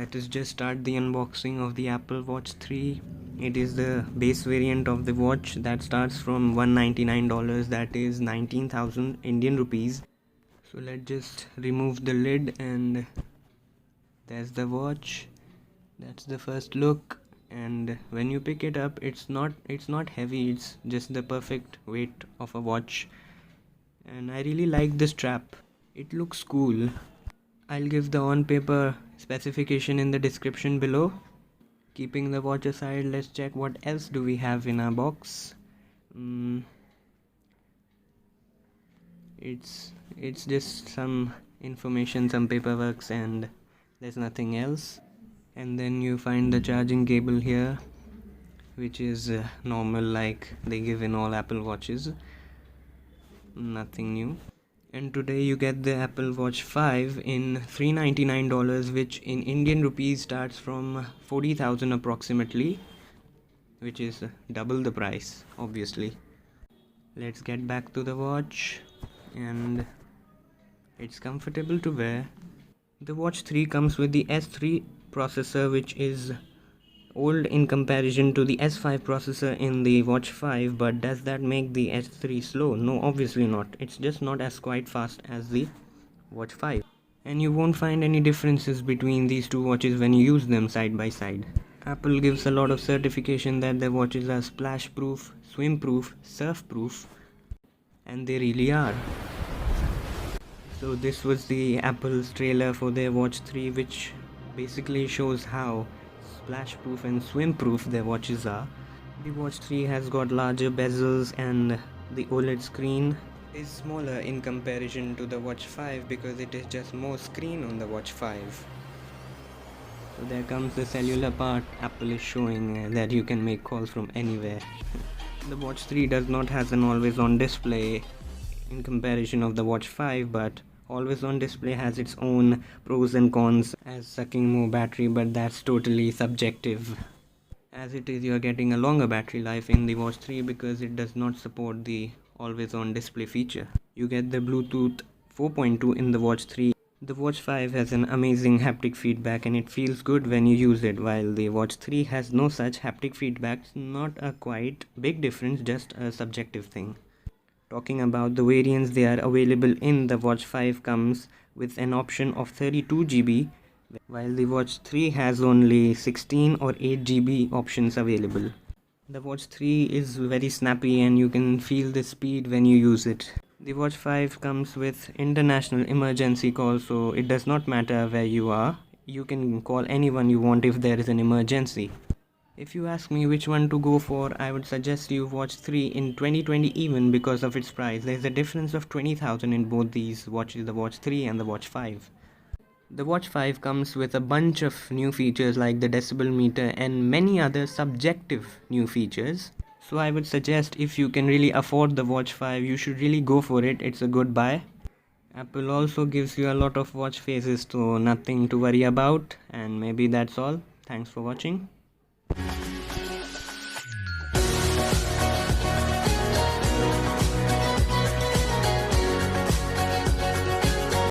Let us just start the unboxing of the Apple Watch 3. It is the base variant of the watch that starts from $199, that is 19,000 Indian rupees. So let's just remove the lid, and there's the watch. That's the first look, and when you pick it up, it's not heavy, it's just the perfect weight of a watch. And I really like the strap. It looks cool. I'll give the on-paper specification in the description below. Keeping the watch aside, let's check what else do we have in our box. It's just some information, some paperwork, and there's nothing else. And then you find the charging cable here, which is normal, like they give in all Apple watches. Nothing new. And today you get the Apple Watch 5 in $399, which in Indian rupees starts from 40,000 approximately, which is double the price, obviously. Let's get back to the watch, and it's comfortable to wear. The Watch 3 comes with the S3 processor, which is old in comparison to the S5 processor in the Watch 5, but does that make the S3 slow? No, obviously not. It's just not as quite fast as the Watch 5. And you won't find any differences between these two watches when you use them side by side. Apple gives a lot of certification that their watches are splash proof, swim proof, surf proof, and they really are. So this was the Apple's trailer for their Watch 3, which basically shows how splash proof and swim proof their watches are. The Watch 3 has got larger bezels, and the OLED screen is smaller in comparison to the Watch 5 because it is just more screen on the Watch 5. So there comes the cellular part. Apple is showing that you can make calls from anywhere. The Watch 3 does not have an always on display in comparison of the Watch 5, but always on display has its own pros and cons, as sucking more battery, but that's totally subjective. As it is, you are getting a longer battery life in the Watch 3 because it does not support the always on display feature. You get the Bluetooth 4.2 in the Watch 3. The Watch 5 has an amazing haptic feedback, and it feels good when you use it, while the Watch 3 has no such haptic feedback. It's not a quite big difference, just a subjective thing. Talking about the variants, they are available in the Watch 5 comes with an option of 32 GB, while the Watch 3 has only 16 or 8 GB options available. The Watch 3 is very snappy, and you can feel the speed when you use it. The Watch 5 comes with international emergency call, so it does not matter where you are. You can call anyone you want if there is an emergency. If you ask me which one to go for, I would suggest you Watch 3 in 2020 even because of its price. There is a difference of 20,000 in both these watches, the Watch 3 and the Watch 5. The Watch 5 comes with a bunch of new features like the decibel meter and many other subjective new features. So I would suggest, if you can really afford the Watch 5, you should really go for it. It's a good buy. Apple also gives you a lot of watch faces, so nothing to worry about. And maybe that's all. Thanks for watching.